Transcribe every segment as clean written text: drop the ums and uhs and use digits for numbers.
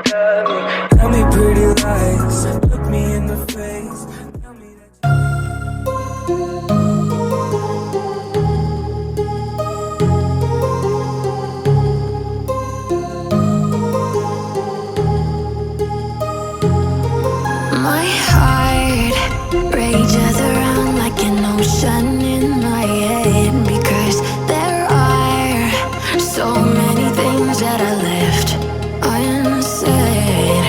Tell me pretty lies, look me in the face. Tell me My heart rages around like an ocean in my head, because there are so many things that I left unsaid.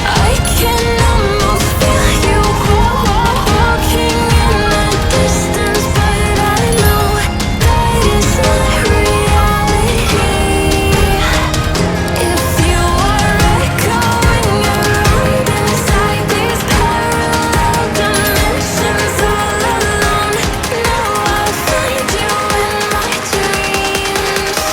I can almost feel you walking in the distance, but I know that it's not reality. If you are echoing around inside these parallel dimensions all alone, now I'll find you in my dreams.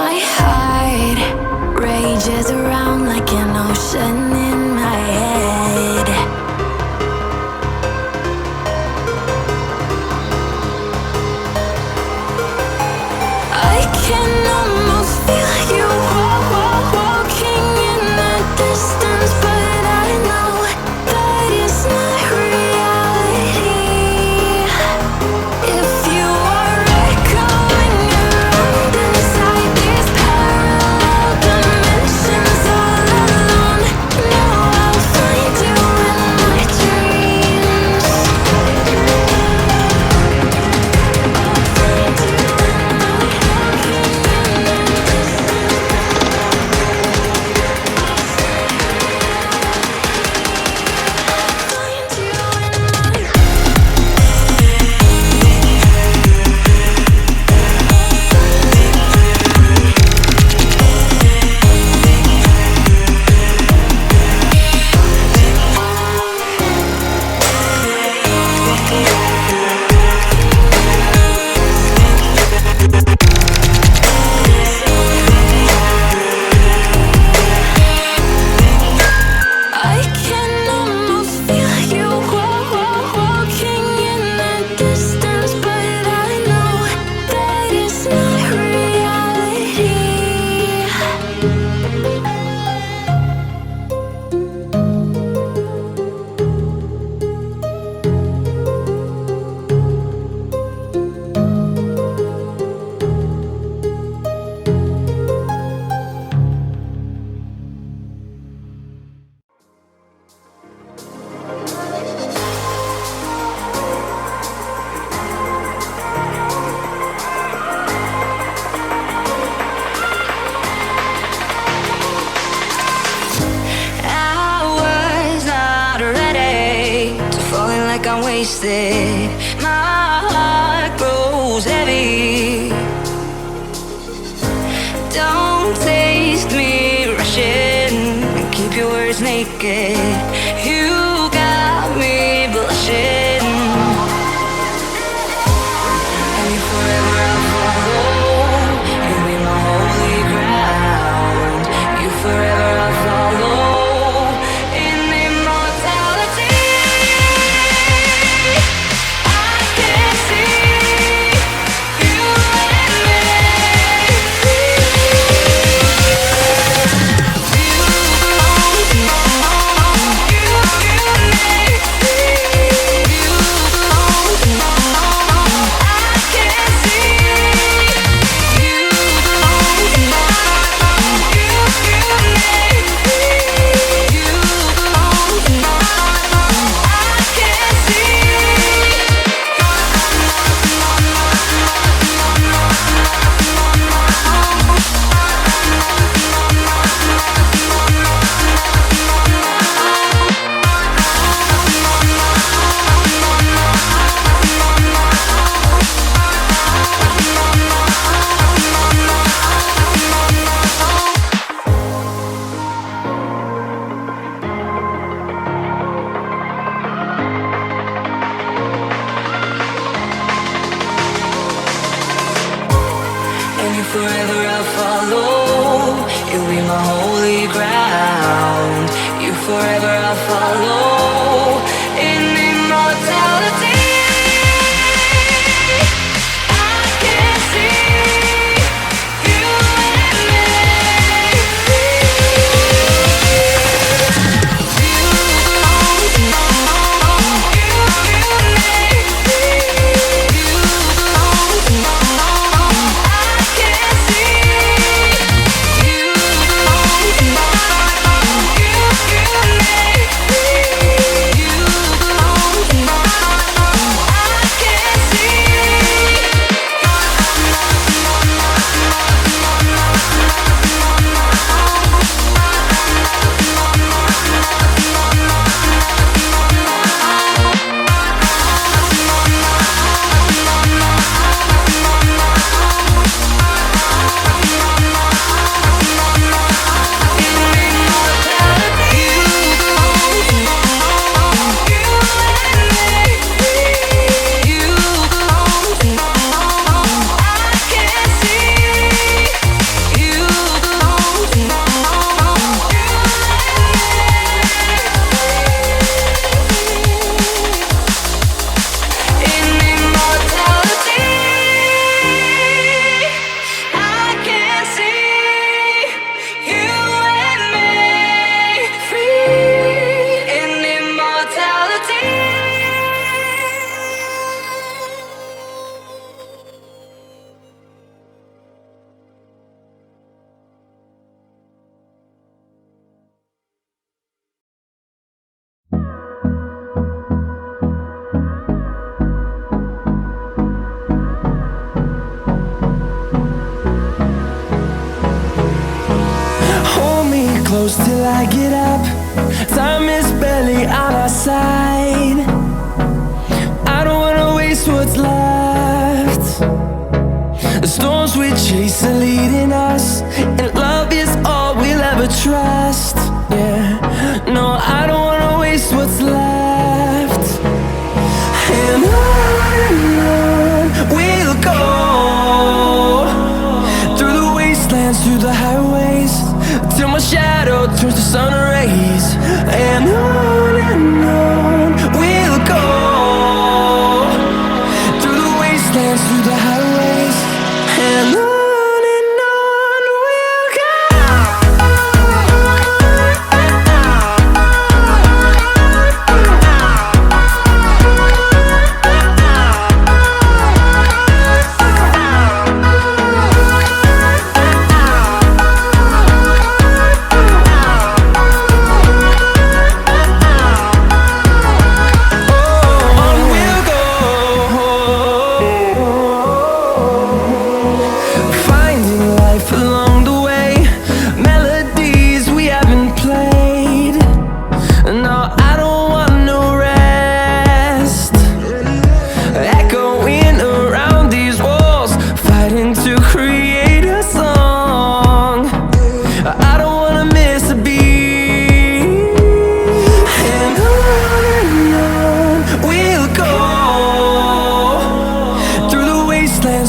My heart rages around like an ocean in my head. I can almost feel you walking in the distance, but I know that it's not reality. If you are echoing around inside these parallel dimensions all alone, now I'll find you in my dreams. I'll find you in I can almost feel you walking in the distance, but I know that it's not reality. I was not ready to falling like I'm wasted. My heart grows heavy. Don't taste me rushing, keep your words naked. You got me blushing. And if forever I'll follow, you'll be my holy ground. You forever I'll follow in immortality. I can see you and me. You forever I'll follow. You'll be my holy ground. You forever I'll follow. In immortality, I can see you and me. Close till I get up. Time is barely on our side. I don't wanna waste what's left. The storms we chase are leading us, and love is all we'll ever trust. Yeah, no, I don't wanna waste what's left. And on we'll go, through the wastelands, through the highways, till my shadow turns to sun rays. And on we'll go, through the wastelands, through the highways. And on we'll go.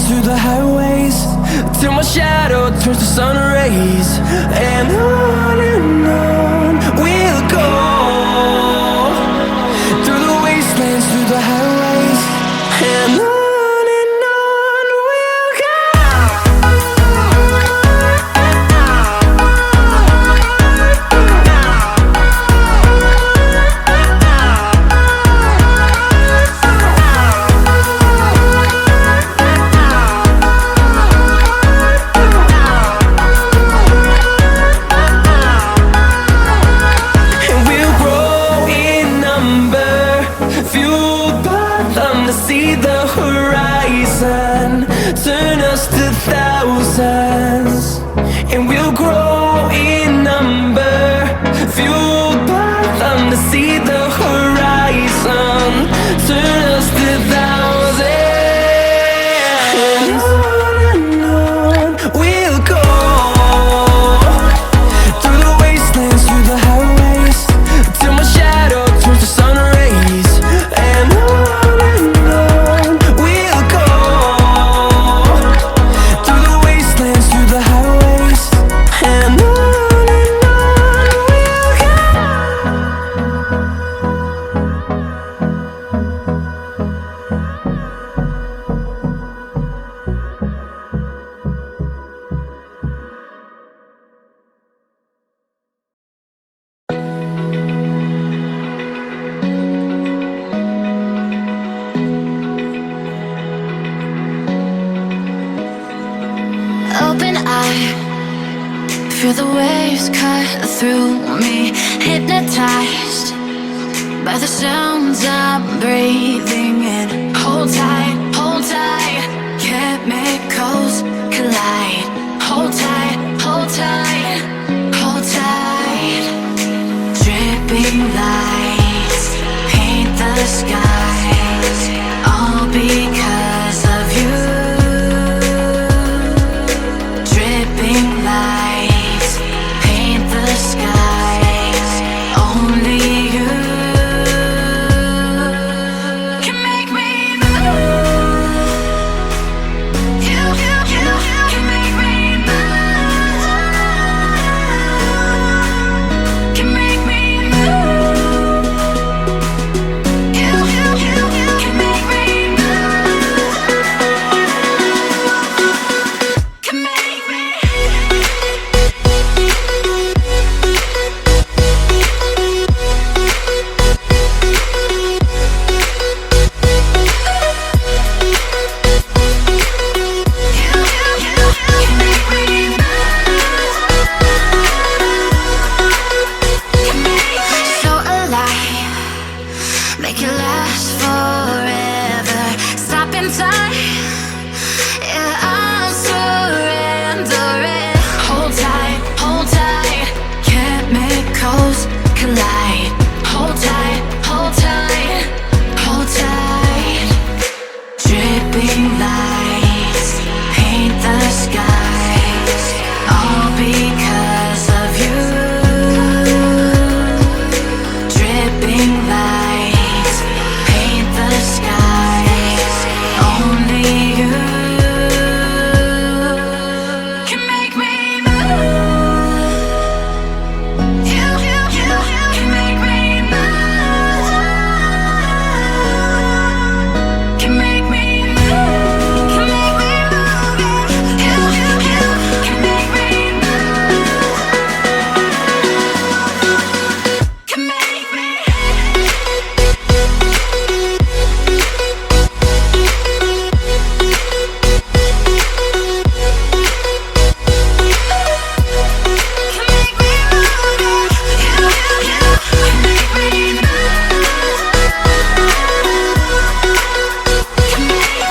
Through the highways, till my shadow turns to sun rays. And on we'll go, through the wastelands, through the highways. And on we'll go. See the horizon, turn us to thousands, and we'll grow in number, fueled by them. To see the horizon, turn us to thousands. And on we'll go, through the wastelands, through the highways, till my shadow turns to sun rays. And on we'll go, through the wastelands, Feel the waves cut through me, hypnotized by the sounds I'm breathing in. Hold tight, chemicals collide. Hold tight, hold tight, hold tight. Dripping lights paint the skies, all because of you. Dripping lights paint the skies, only you can make me move. You can make me move. Can make me move. You can make me move. Can make me. So alive, make it last forever. Stop in time, yeah, I'm surrendering. Hold tight, chemicals collide. Hold tight, hold tight, hold tight. Dripping lights paint the skies, all because of you. Dripping lights paint the skies, only you can make me move. You can make me move. Can make me move. Can make me move. You can make me move. Can make me. Can make me move. You can make me move. Can make me.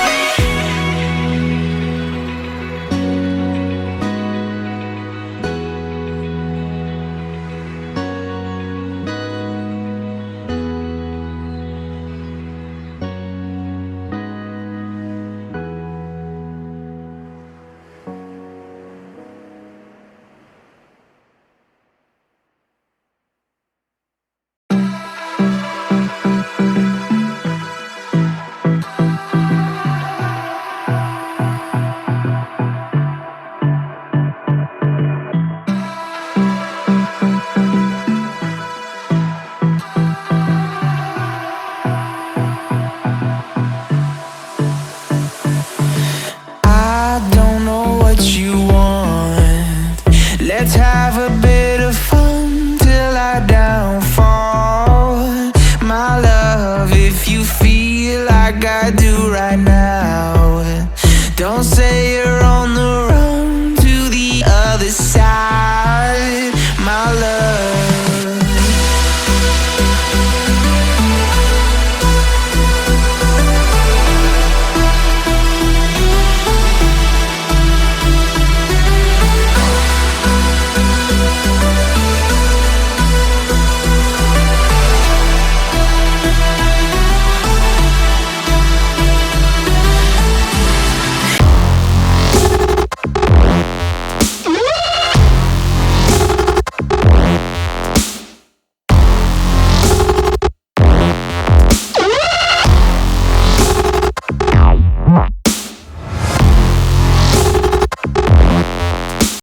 I don't know what you want. Let's have a bit of fun till I downfall. My love, if you feel like I do right now,